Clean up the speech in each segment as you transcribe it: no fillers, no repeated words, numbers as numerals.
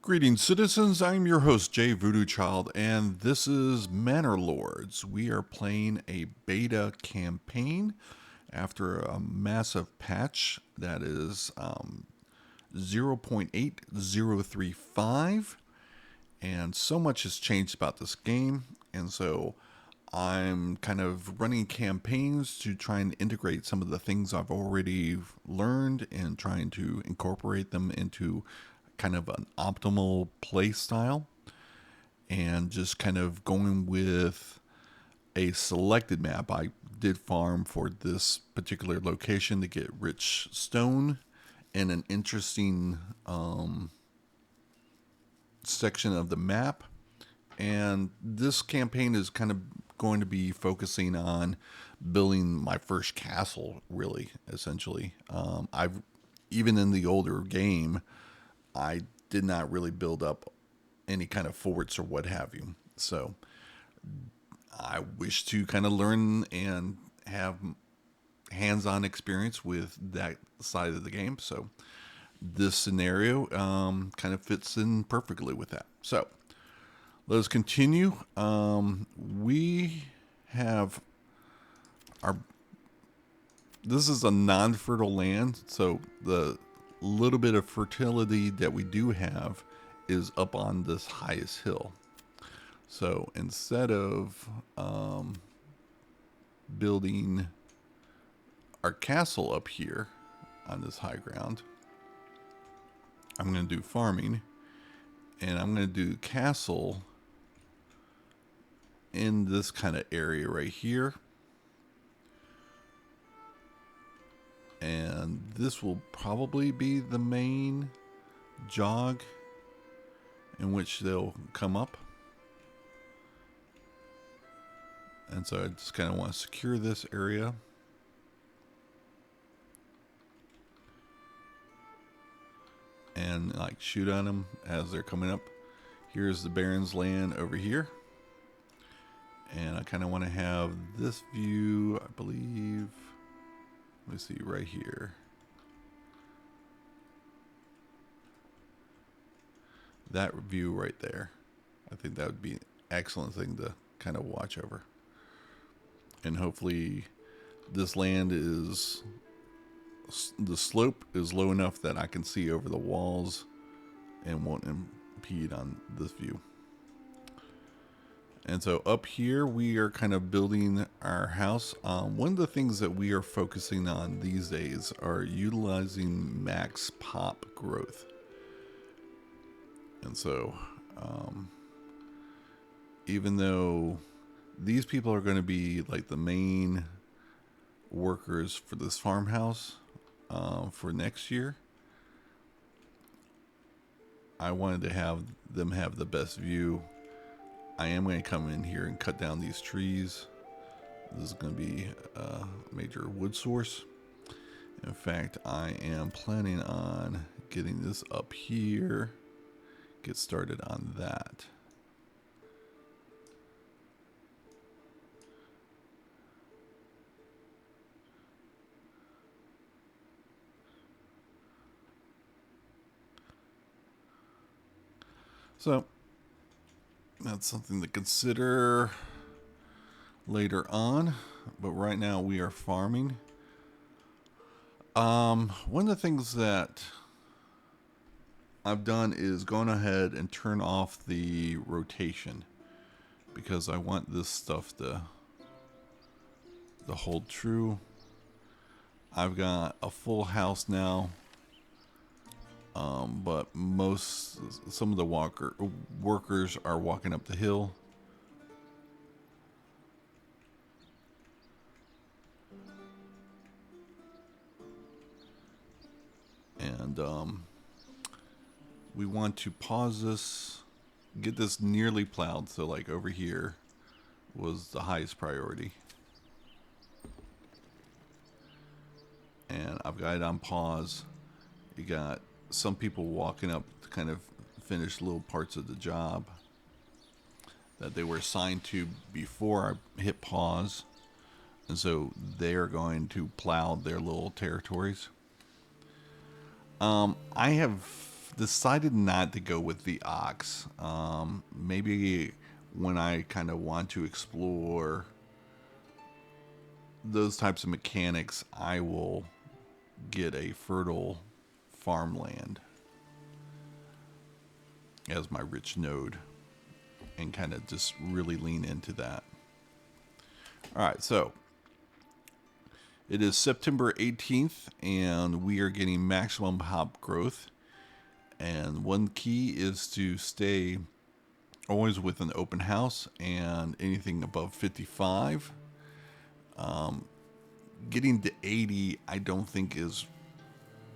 Greetings, citizens. I'm your host, Jay Voodoo Child, and this is Manor Lords. We are playing a beta campaign after a massive patch that is 0.8035, and so much has changed about this game, and so I'm kind of running campaigns to try and integrate some of the things I've already learned and trying to incorporate them into kind of an optimal play style, and just kind of going with a selected map. I did farm for this particular location to get rich stone and an interesting section of the map. And this campaign is kind of going to be focusing on building my first castle, really, essentially. I've even in the older game, I did not really build up any kind of forts or what have you. So I wish to kind of learn and have hands-on experience with that side of the game. So this scenario kind of fits in perfectly with that. So let us continue. We have our. This is a non-fertile land, so the little bit of fertility that we do have is up on this highest hill. So instead of building our castle up here on this high ground, I'm going to do farming, and I'm going to do castle in this kind of area right here. And this will probably be the main jog in which they'll come up. And so I just kind of want to secure this area. And like shoot on them as they're coming up. Here's the Baron's land over here. And I kind of want to have this view, I believe. Let me see, right here. That view right there. I think that would be an excellent thing to kind of watch over. And hopefully this land is, the slope is low enough that I can see over the walls and won't impede on this view. And so up here, we are kind of building our house. One of the things that we are focusing on these days are utilizing max pop growth. And so, even though these people are going to be like the main workers for this farmhouse for next year, I wanted to have them have the best view. I am going to come in here and cut down these trees. This is going to be a major wood source. In fact, I am planning on getting this up here. Get started on that. So that's something to consider later on, but right now we are farming. One of the things that I've done is gone ahead and turn off the rotation because I want this stuff to hold true. I've got a full house now, but some of the workers are walking up the hill. And we want to pause this, get this nearly plowed. So like over here was the highest priority. And I've got it on pause. You got some people walking up to kind of finish little parts of the job that they were assigned to before I hit pause. And so they're going to plow their little territories. I have decided not to go with the ox. Maybe when I kind of want to explore those types of mechanics, I will get a fertile farmland as my rich node and kind of just really lean into that. All right, so it is September 18th, and we are getting maximum hop growth. And one key is to stay always with an open house and anything above 55. Getting to 80, I don't think is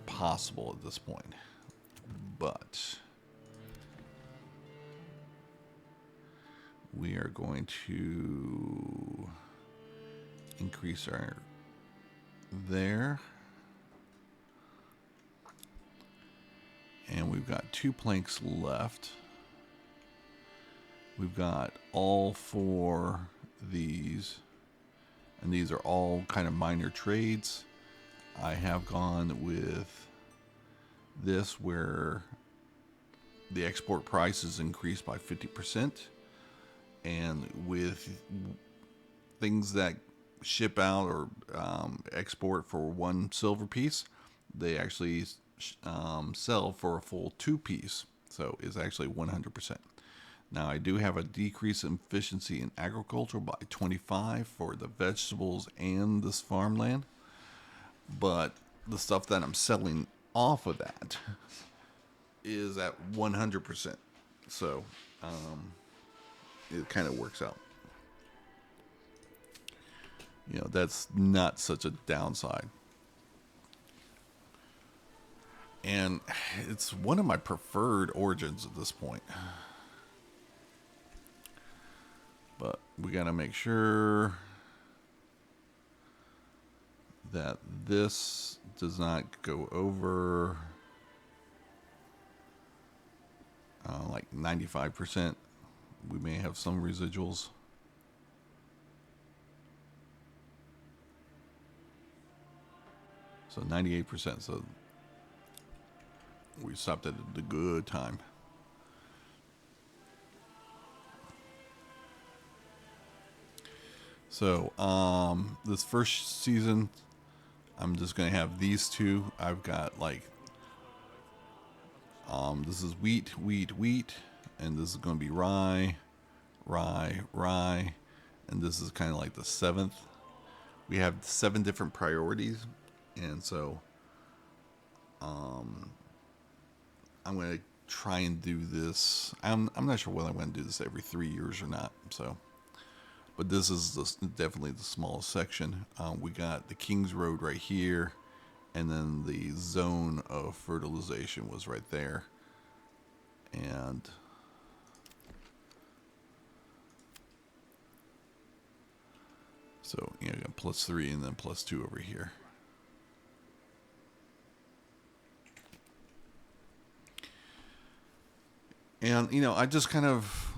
possible at this point. But we are going to increase our there. And we've got 2 planks left. We've got all 4 these. And these are all kind of minor trades. I have gone with this where the export price is increased by 50%. And with things that ship out or export for 1 silver piece, they actually sell for a full 2 piece. So it's actually 100%. Now I do have a decrease in efficiency in agriculture by 25 for the vegetables and this farmland. But the stuff that I'm selling off of that is at 100%. So it kind of works out. You know, that's not such a downside. And it's one of my preferred origins at this point. But we got to make sure that this does not go over like 95%. We may have some residuals. So 98%. So we stopped at the good time. So this first season, I'm just gonna have these 2. I've got like this is wheat, and this is gonna be rye, and this is kind of like the 7th. We have 7 different priorities, and so I'm gonna try and do this. I'm not sure whether I'm gonna do this every 3 years or not. So. But this is definitely the smallest section. We got the King's Road right here, and then the zone of fertilization was right there. And so, you know, got +3 and then +2 over here. And, you know, I just kind of...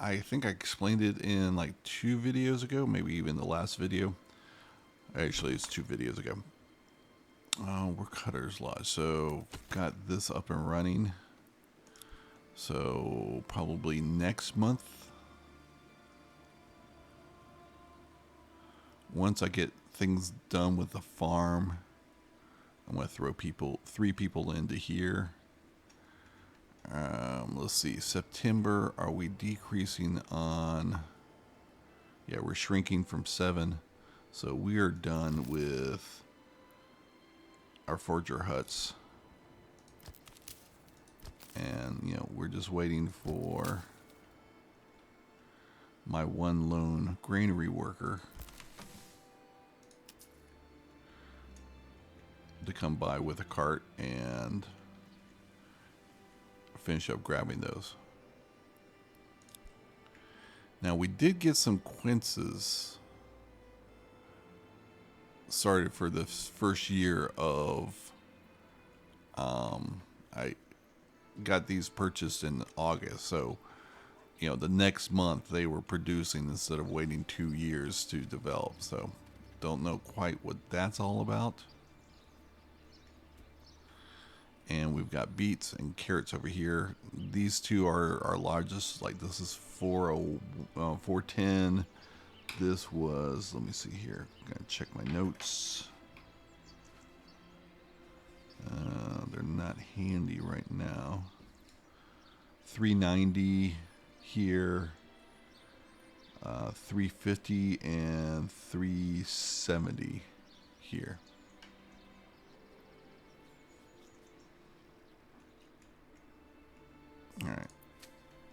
I think I explained it in like 2 videos ago, maybe even the last video. Actually, it's 2 videos ago. We're cutters lodge, so got this up and running. So probably next month, once I get things done with the farm, I'm gonna throw 3 people into here. Let's see, September, are we decreasing on... Yeah, we're shrinking from 7. So we are done with our forger huts. And, you know, we're just waiting for my 1 lone granary worker to come by with a cart and finish up grabbing those. Now we did get some quinces started for the first year of I got these purchased in August, so you know the next month they were producing instead of waiting 2 years to develop. So don't know quite what that's all about. we've got beets and carrots over here. These two are our largest. Like this is 410. This was, let me see here. I'm gonna check my notes. They're not handy right now. 390 here, 350 and 370 here. All right,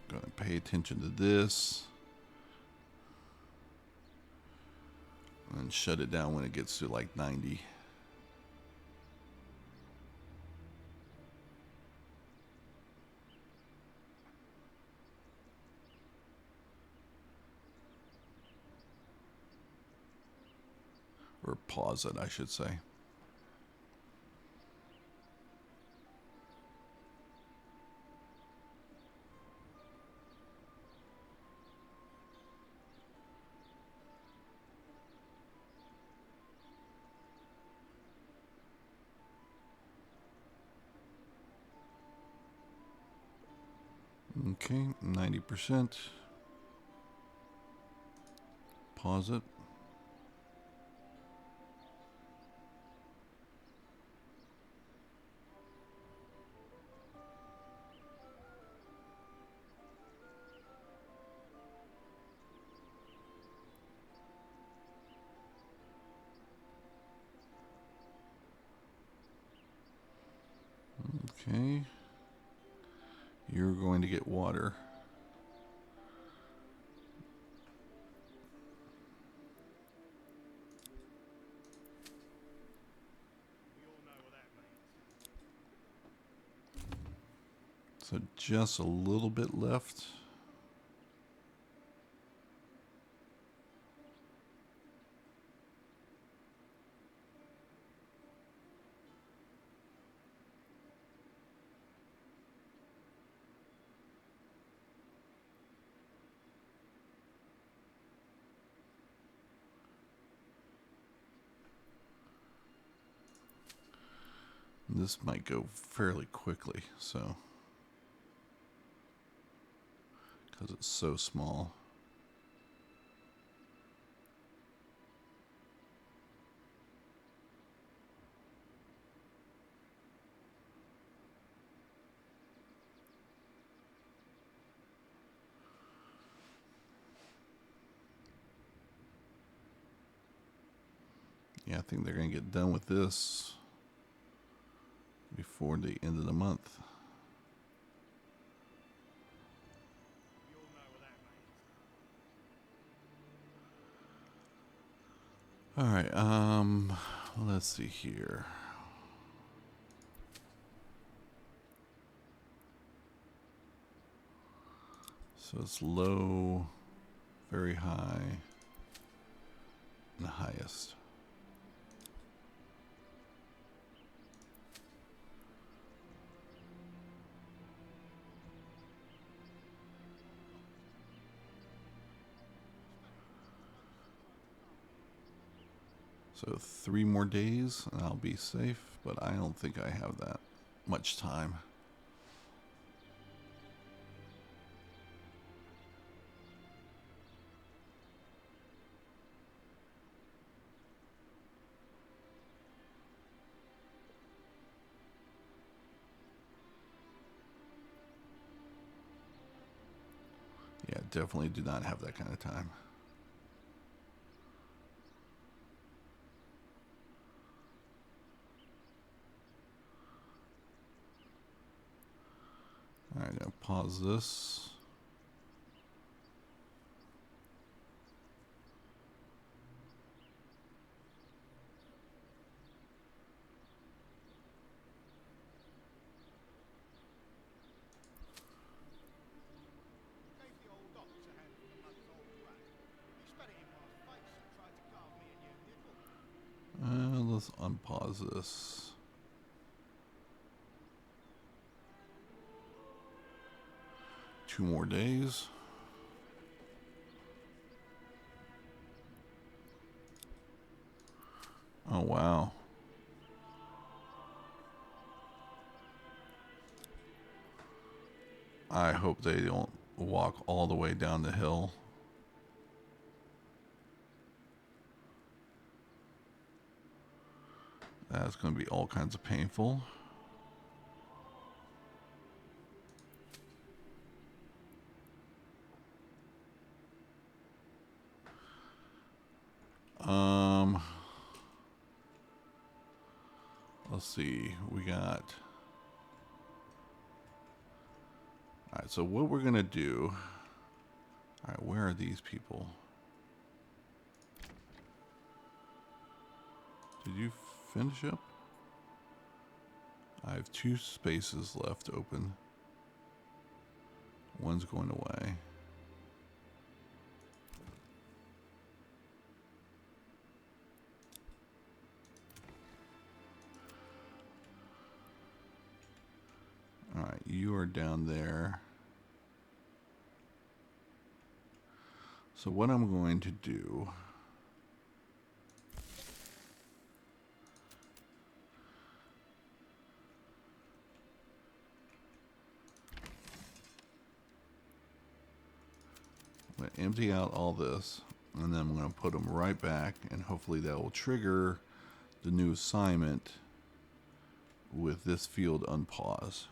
gonna pay attention to this and shut it down when it gets to like 90. Or pause it, I should say. Okay, 90%. Pause it. Okay. You're going to get water. So just a little bit left. This might go fairly quickly, so because it's so small. Yeah, I think they're going to get done with this before the end of the month. All right, let's see here. So it's low, very high, and the highest. So 3 more days and I'll be safe, but I don't think I have that much time. Yeah, definitely do not have that kind of time. All right, I'll pause this. Let's unpause this. Two more days. Oh, wow. I hope they don't walk all the way down the hill. That's going to be all kinds of painful. Let's see. We got. All right. So what we're gonna do. All right. Where are these people? Did you finish up? I have 2 spaces left open. One's going away. All right, you are down there. So what I'm going to do, I'm going to empty out all this, and then I'm going to put them right back, and hopefully that will trigger the new assignment with this field unpause.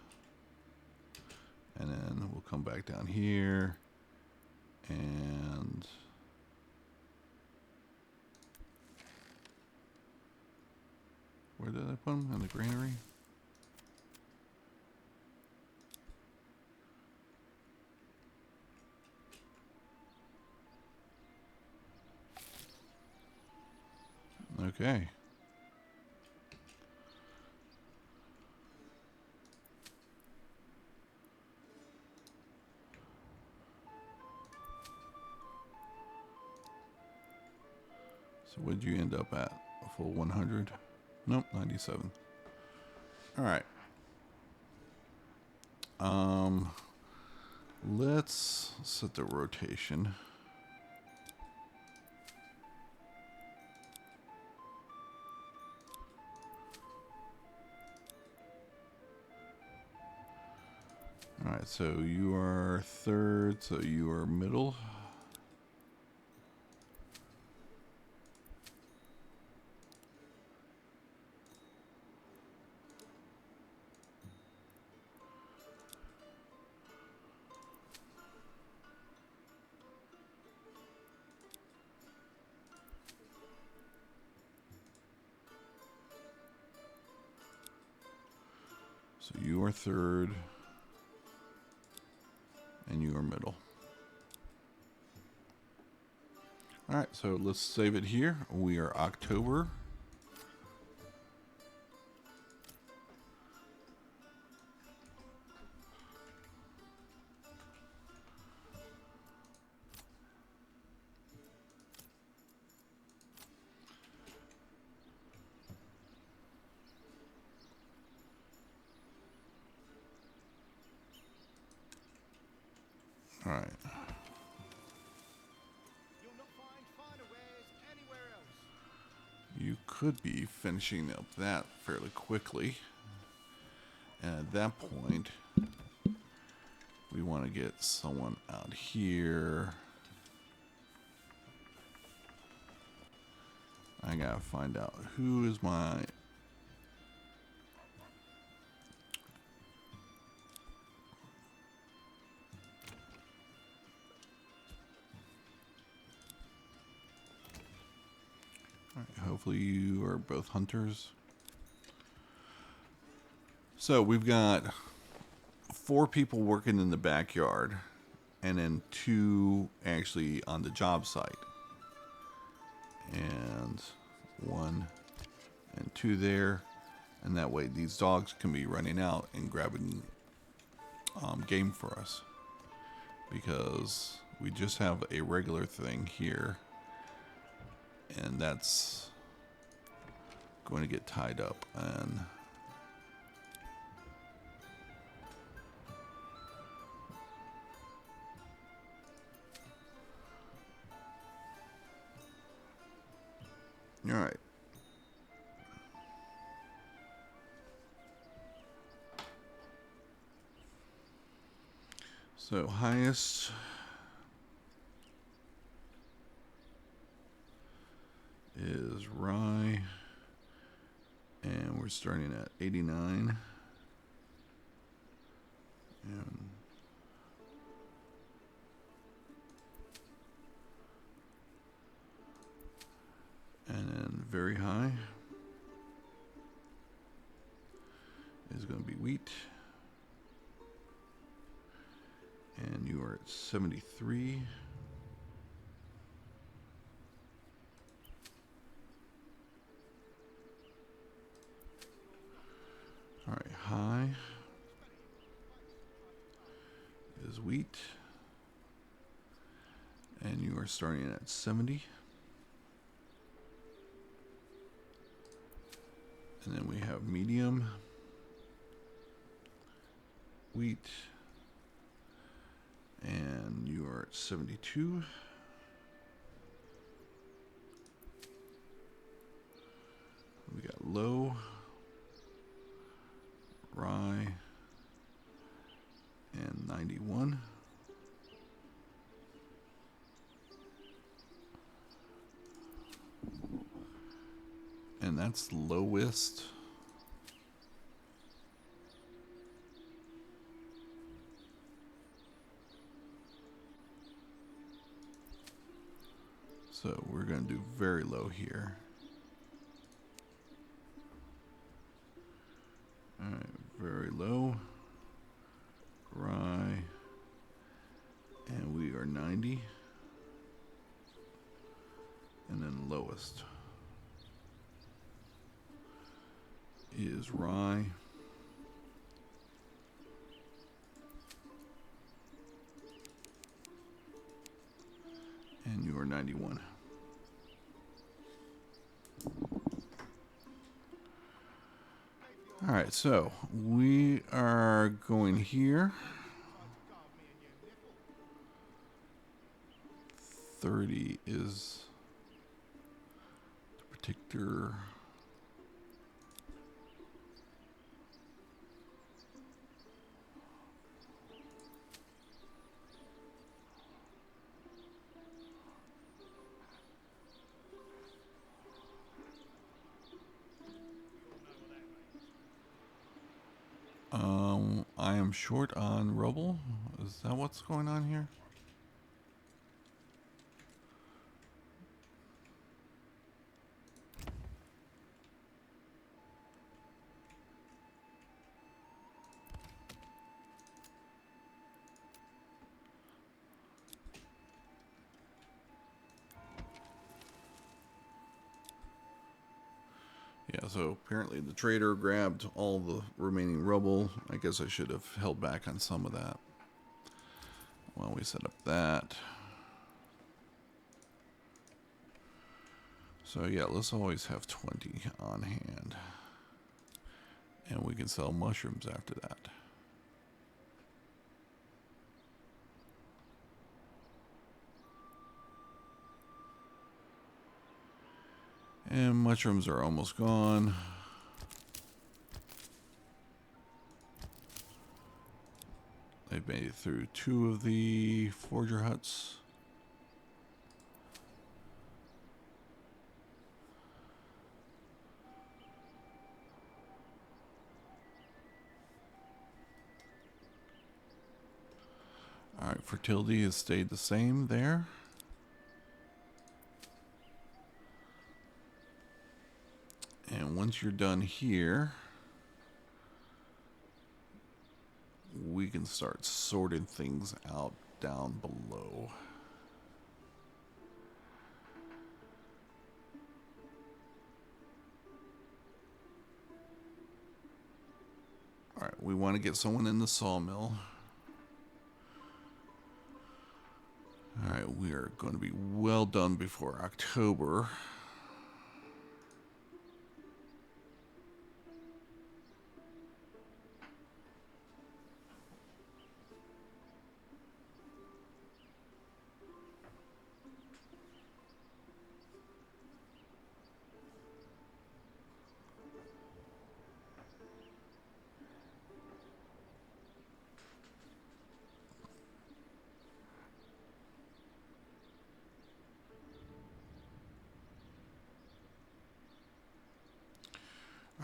And then we'll come back down here, and where did I put them? In the granary? Okay. So what did you end up at? A full 100? Nope, 97. All right. Let's set the rotation. All right, so you are third, so you are middle. So you are third, and you are middle. All right, so let's save it here. We are October. All right. You could be finishing up that fairly quickly. And at that point, we want to get someone out here. I gotta find out who is my... Alright, hopefully you are both hunters. So we've got 4 people working in the backyard, and then 2 actually on the job site. And 1 and 2 there. And that way these dogs can be running out and grabbing game for us. Because we just have a regular thing here. And that's going to get tied up. And all right. So highest is rye, and we're starting at 89. And then very high is going to be wheat. And you are at 73. All right, high is wheat. And you are starting at 70. And then we have medium, wheat, and you are at 72. We got low, rye, and 91. And that's lowest. So we're going to do very low here. All right, very low, rye, and we are 90. And then lowest is rye. And you are 91. All right, so we are going here. 30 is the particular. I am short on rubble. Is that what's going on here? Yeah, so apparently the trader grabbed all the remaining rubble. I guess I should have held back on some of that while we set up that. So yeah, let's always have 20 on hand. And we can sell mushrooms after that. And mushrooms are almost gone. They've made it through 2 of the forger huts. Alright, fertility has stayed the same there. And once you're done here, we can start sorting things out down below. Alright, we want to get someone in the sawmill. Alright, we are going to be well done before October.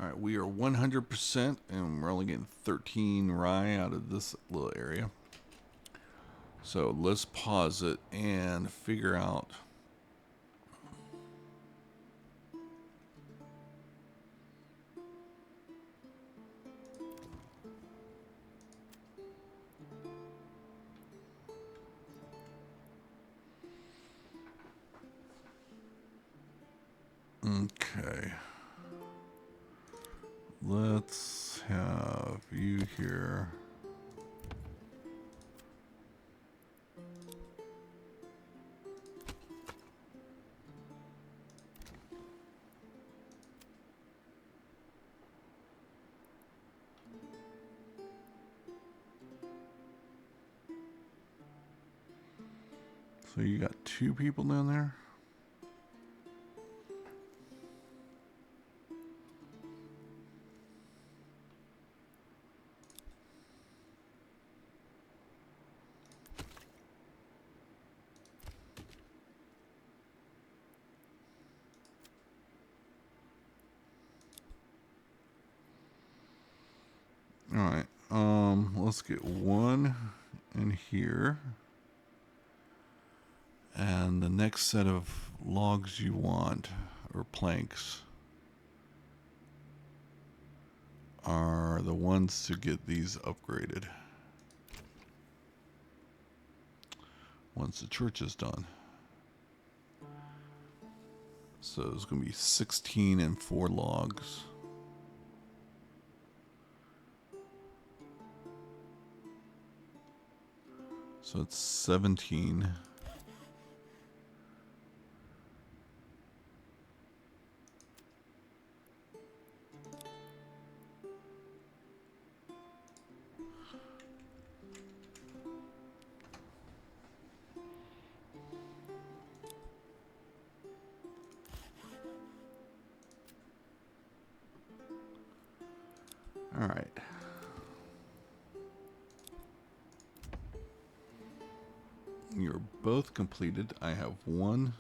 All right, we are 100%, and we're only getting 13 rye out of this little area. So let's pause it and figure out. Okay. Let's have you here. So you got 2 people down there? All right. Let's get 1 in here. And the next set of logs you want, or planks, are the ones to get these upgraded once the church is done. So it's going to be 16 and 4 logs. So it's 17. All right. You're both completed. I have 1.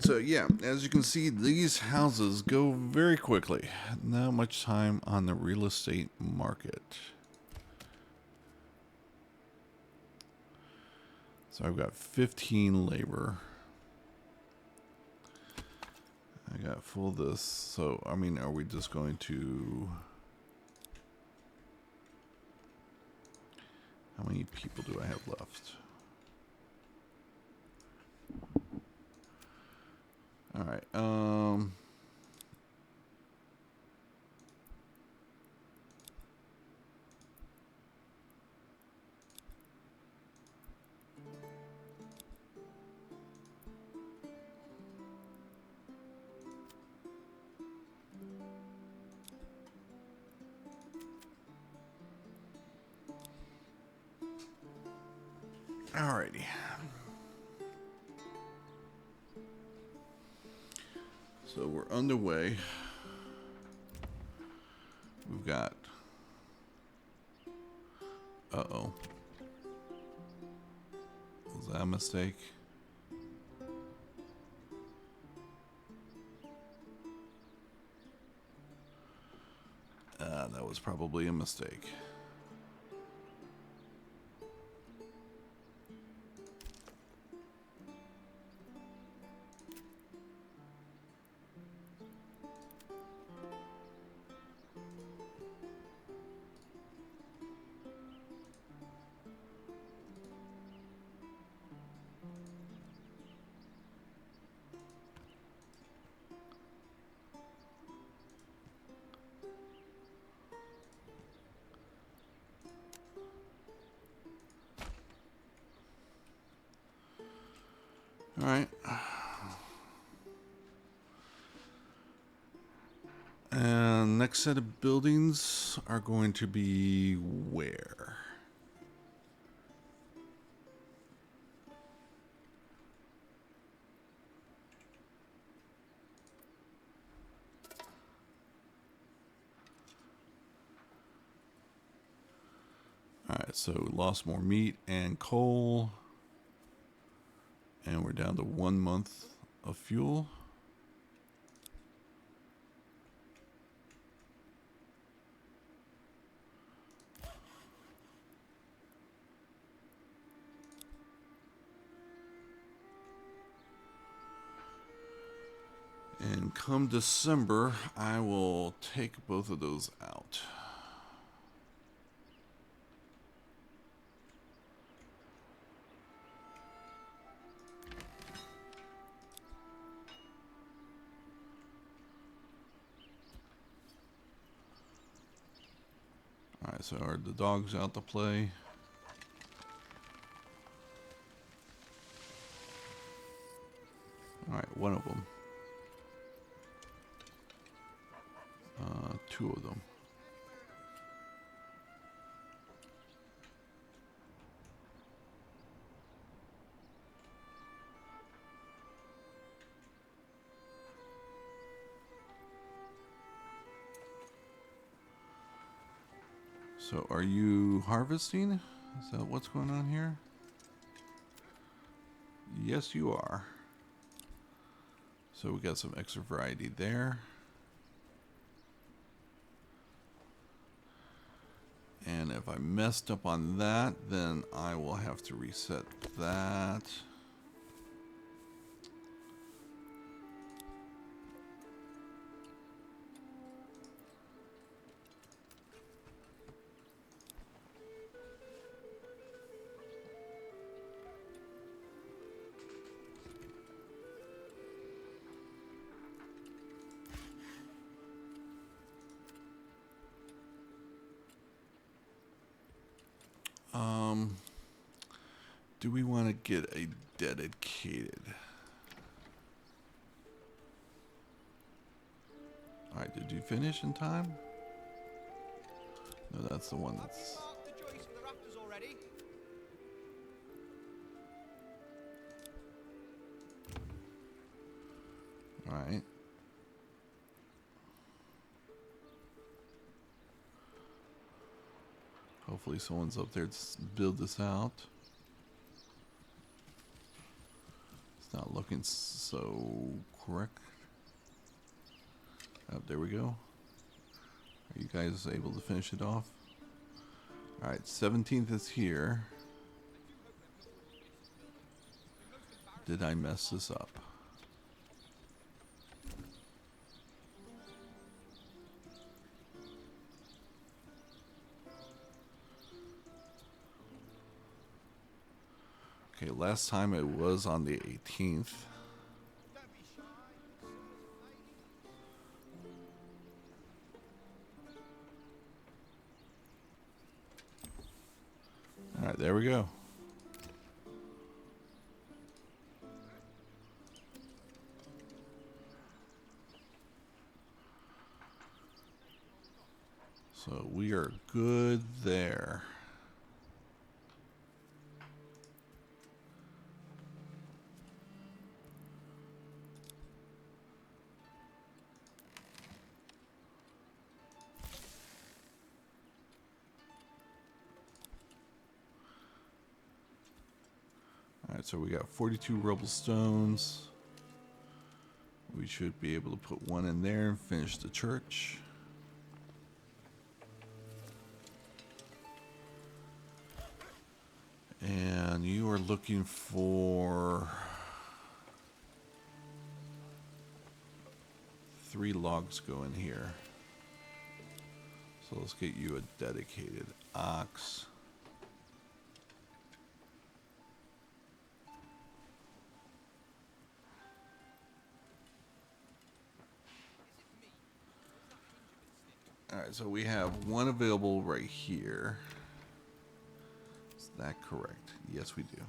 So yeah, as you can see, these houses go very quickly. Not much time on the real estate market. So I've got 15 labor. I got full this. So, I mean, are we just going to... How many people do I have left? All right. Alrighty. So we're underway. We've got... Uh-oh. Was that a mistake? That was probably a mistake. All right. And next set of buildings are going to be where? Alright, so we lost more meat and coal. And we're down to 1 month of fuel. And come December, I will take both of those out. Alright, so are the dogs out to play? Alright, one of them. Two of them. So are you harvesting? Is that what's going on here? Yes, you are. So we got some extra variety there. And if I messed up on that, then I will have to reset that. Do we want to get a dedicated? Alright, did you finish in time? No, that's the one that's... Alright. Hopefully someone's up there to build this out. It's not looking so correct. Oh, there we go. Are you guys able to finish it off? Alright, 17th is here. Did I mess this up? Okay, last time it was on the 18th. Alright, there we go. So we are good there. Alright, so we got 42 rubble stones. We should be able to put one in there and finish the church. And you are looking for 3 logs go in here. So let's get you a dedicated ox. Alright, so we have one available right here. Is that correct? Yes, we do.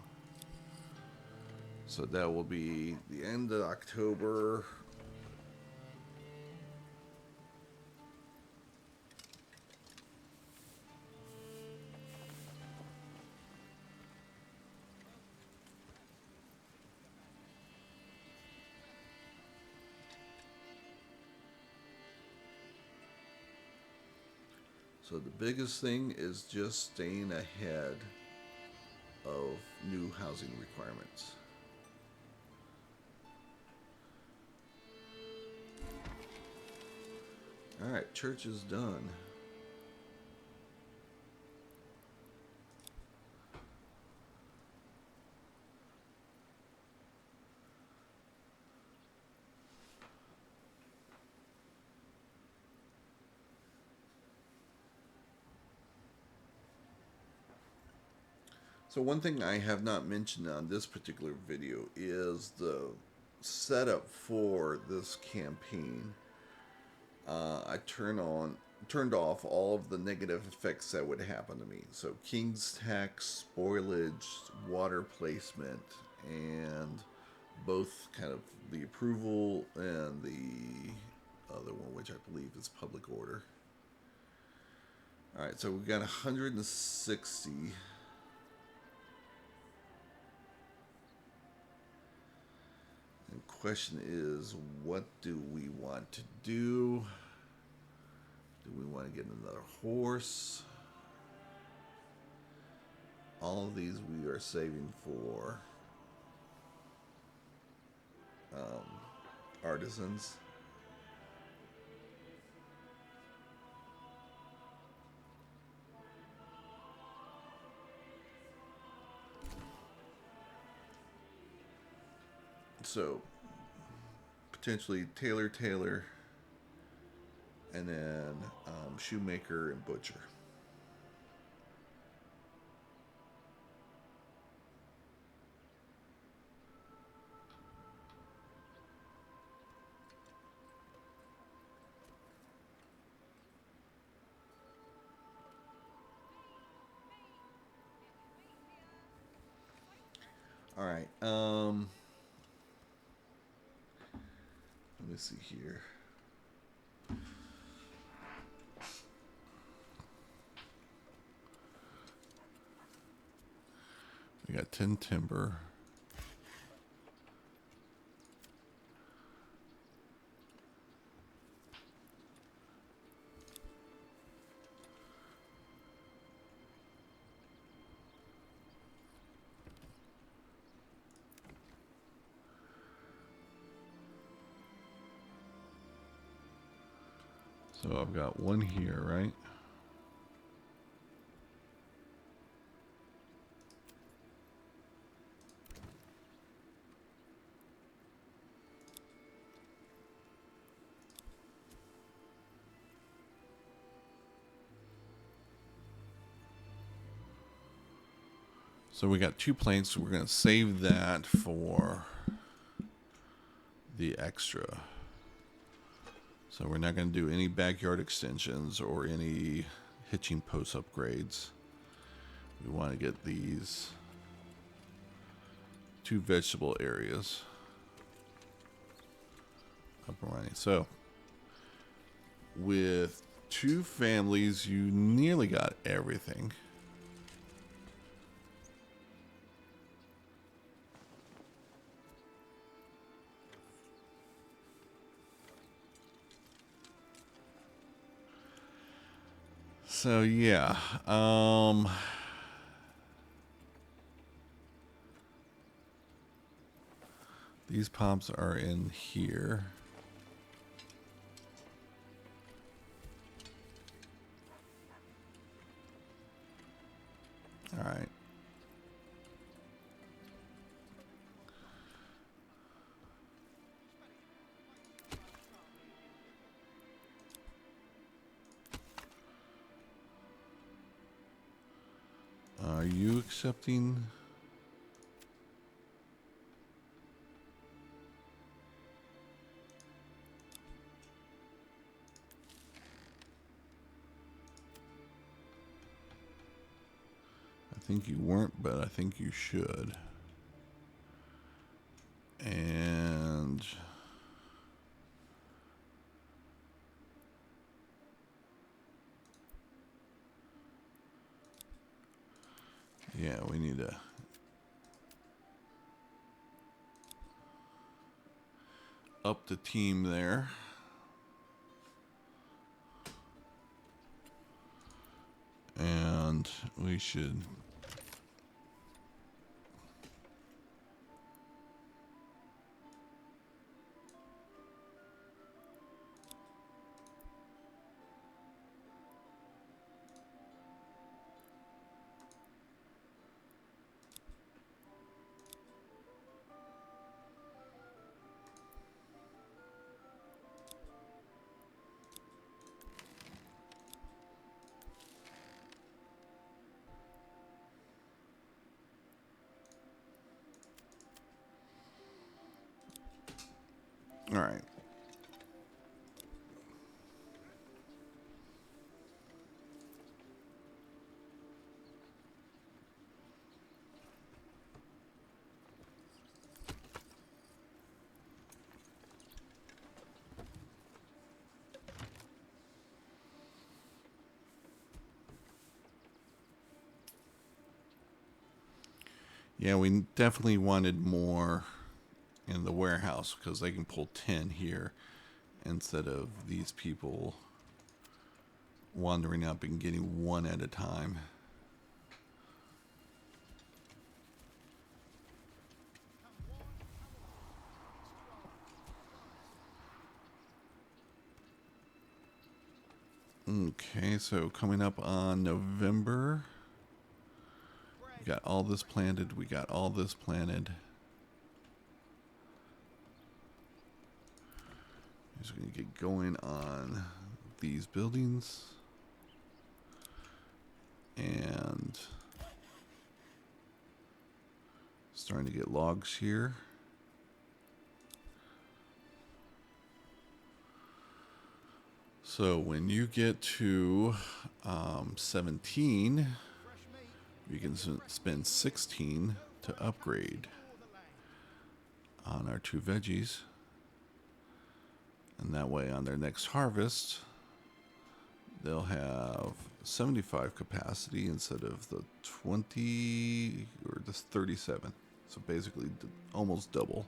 So that will be the end of October. So the biggest thing is just staying ahead of new housing requirements. All right, church is done. So one thing I have not mentioned on this particular video is the setup for this campaign. I turned off all of the negative effects that would happen to me. So King's tax, spoilage, water placement, and both kind of the approval and the other one, which I believe is public order. All right, so we've got 160. And question is, what do we want to do? Do we want to get another horse? All of these we are saving for artisans. So potentially tailor, and then shoemaker and butcher. All right. Let me see here. We got 10 timber. So I've got one here, right? So we got 2 planks. So we're going to save that for the extra. So we're not going to do any backyard extensions or any hitching post upgrades. We want to get these 2 vegetable areas up and running. So with 2 families, you nearly got everything. So yeah, these pops are in here. All right. Are you accepting? I think you weren't, but I think you should. And yeah, we need to up the team there. we should. All right. Yeah, we definitely wanted more in the warehouse because they can pull 10 here instead of these people wandering up and getting one at a time. Okay, so coming up on November, we got all this planted. We got all this planted. Just gonna get going on these buildings and starting to get logs here. So when you get to 17, you can spend 16 to upgrade on our 2 veggies. And that way on their next harvest, they'll have 75 capacity instead of the 20 or the 37. So basically almost double.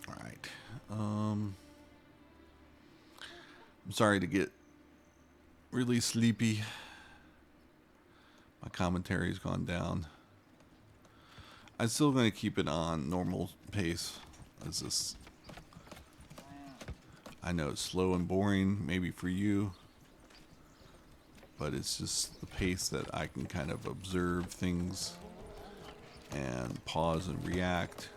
All right. I'm sorry to get really sleepy. My commentary's gone down. I'm still going to keep it on normal pace. As this, I know it's slow and boring, maybe for you, but it's just the pace that I can kind of observe things and pause and react.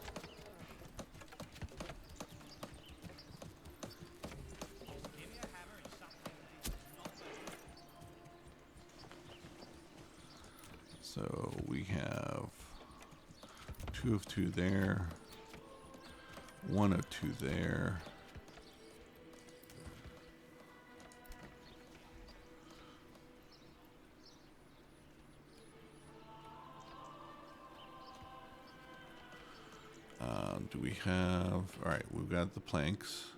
So we have 2 of 2 there, 1 of 2 there. Do we have... All right, we've got the planks.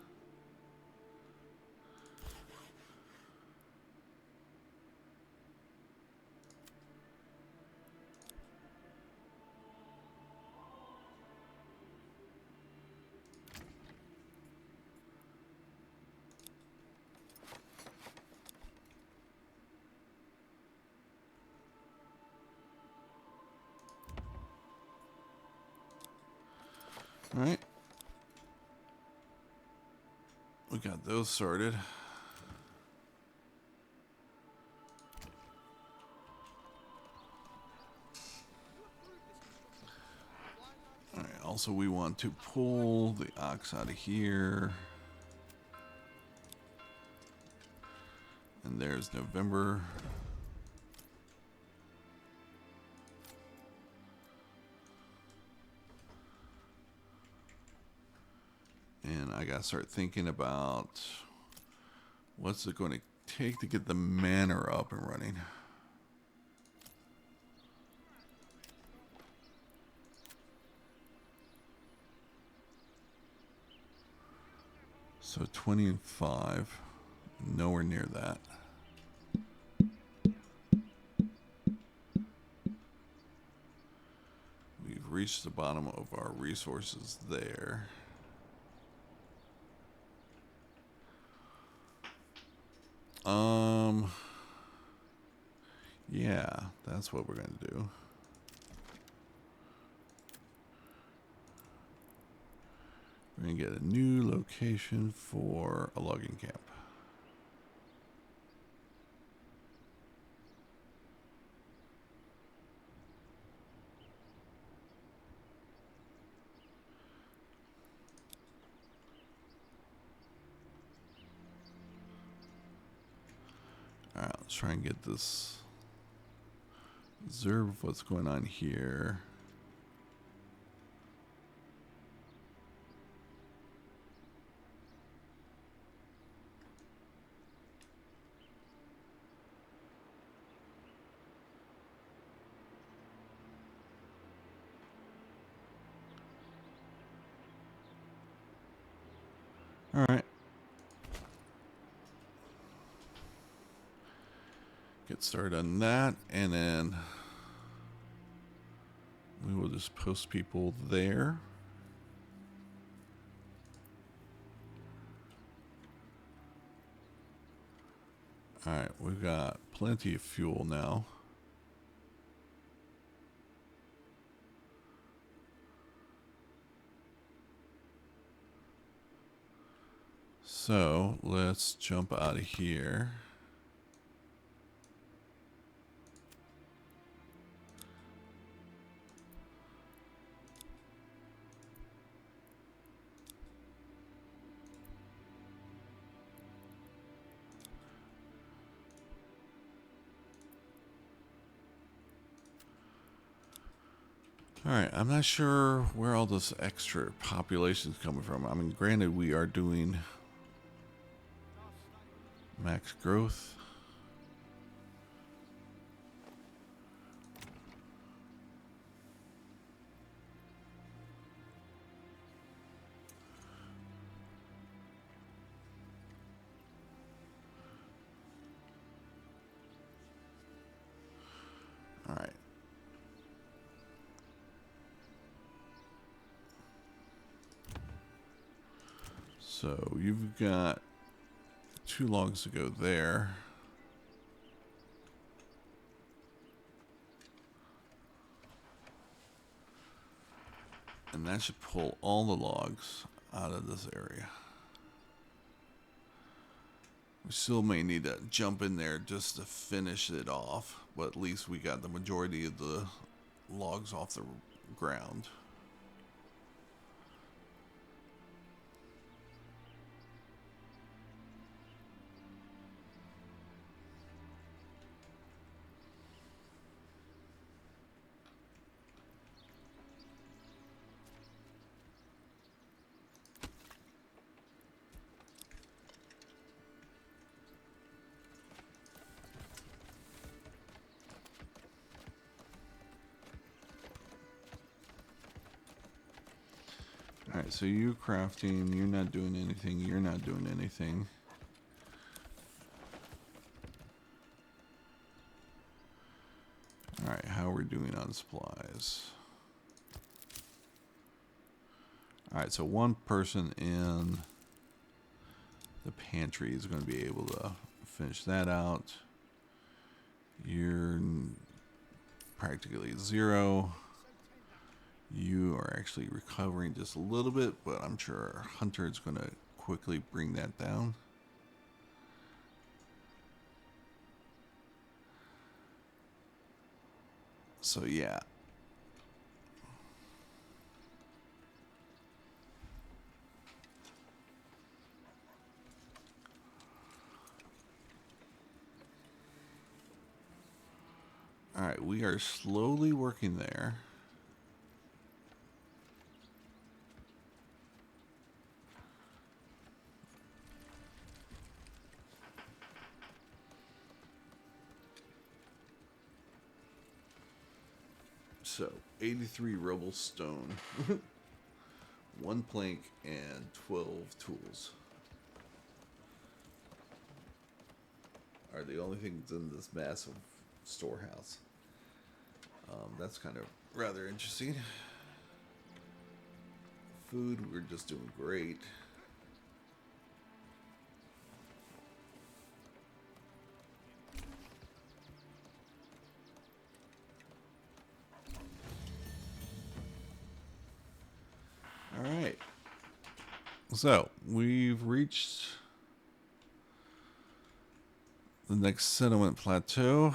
All right. We got those sorted. All right. Also, we want to pull the ox out of here. And there's November. And I gotta start thinking about what's it going to take to get the manor up and running. So 20 and 5. Nowhere near that. We've reached the bottom of our resources there. Yeah, that's what we're going to do. We're going to get a new location for a logging camp. Alright, let's try and get this. Observe what's going on here. Alright. Get started on that, and then we will just post people there. Alright, we've got plenty of fuel now. So let's jump out of here. Alright, I'm not sure where all this extra population is coming from. I mean, granted, we are doing max growth. Alright. So you've got 2 logs to go there. And that should pull all the logs out of this area. We still may need to jump in there just to finish it off, but at least we got the majority of the logs off the ground. Alright, so you're crafting, you're not doing anything, you're not doing anything. Alright, how are we doing on supplies? Alright, so one person in the pantry is going to be able to finish that out. You're practically 0. You are actually recovering just a little bit, but I'm sure our hunter is going to quickly bring that down. So yeah. Alright, we are slowly working there. So, 83 rubble stone, 1 plank, and 12 tools. are the only things in this massive storehouse. That's kind of rather interesting. Food, we're just doing great. All right. So we've reached the next settlement plateau.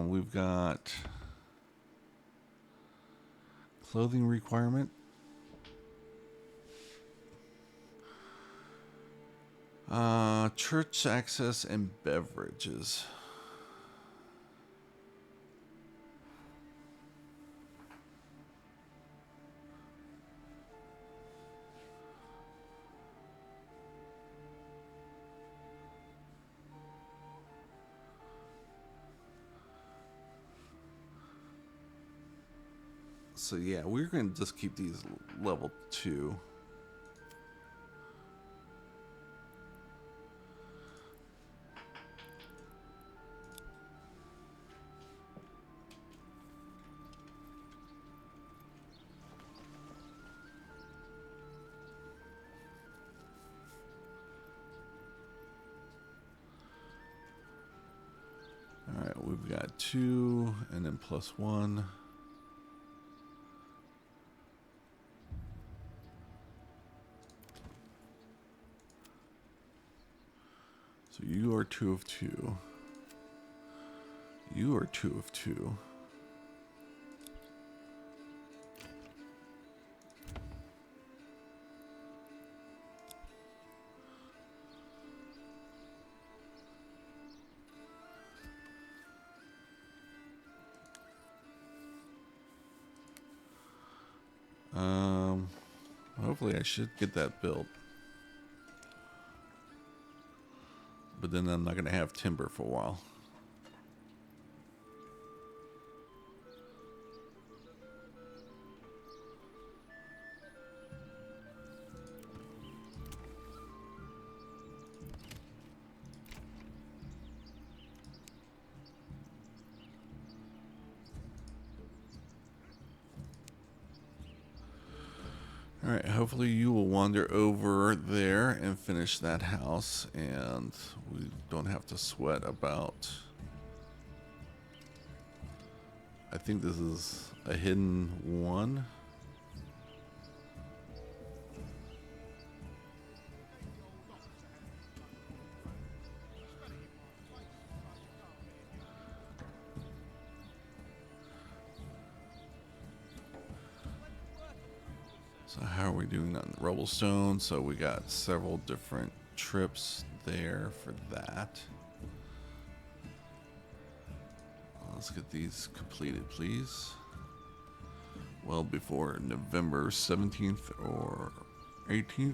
We've got clothing requirement. Church access and beverages. So yeah, we're going to just keep these level 2. All right, we've got 2 and then +1. So you are 2 of 2. You are 2 of 2. Hopefully I should get that built. But then I'm not going to have timber for a while. All right, hopefully you will wander over there and finish that house, and we don't have to sweat about... I think this is a hidden 1. So how are we doing on Rubblestone? So we got several different trips there for that. Let's get these completed, please. Well before November 17th or 18th.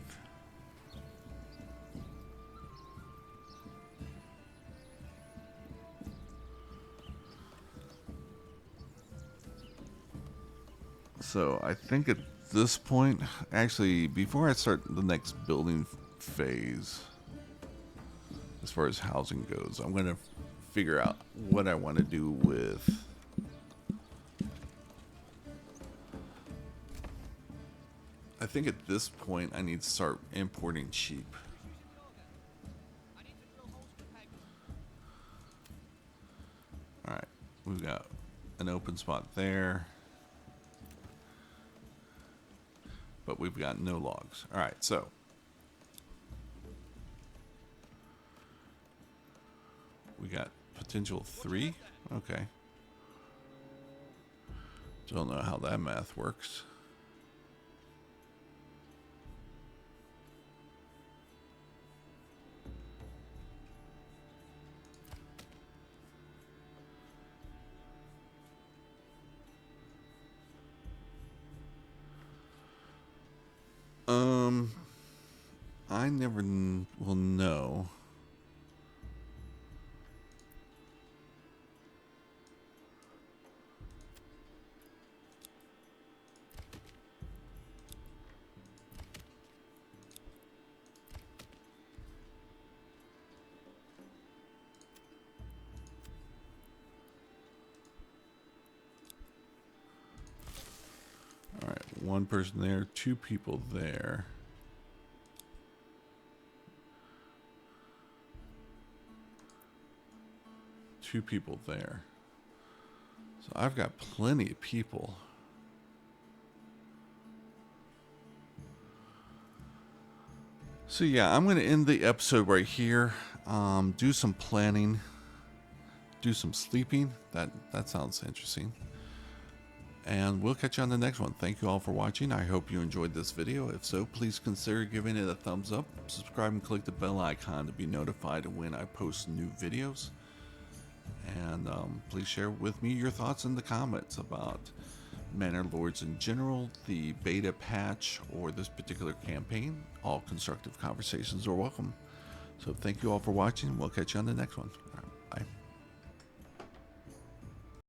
So I think at this point, actually, before I start the next building phase, as far as housing goes, I'm going to figure out what I want to do with I think at this point I need to start importing sheep. Alright, we've got an open spot there. But we've got no logs. Alright, so we got potential 3. Okay. Don't know how that math works. I never will know. one person there, two people there. Two people there. So I've got plenty of people. So yeah, I'm going to end the episode right here. Do some planning. Do some sleeping. That sounds interesting. And we'll catch you on the next one. Thank you all for watching. I hope you enjoyed this video. If so, please consider giving it a thumbs up. Subscribe and click the bell icon to be notified when I post new videos. And please share with me your thoughts in the comments about Manor Lords in general, the beta patch, or this particular campaign. All constructive conversations are welcome. So thank you all for watching. We'll catch you on the next one. All right, bye.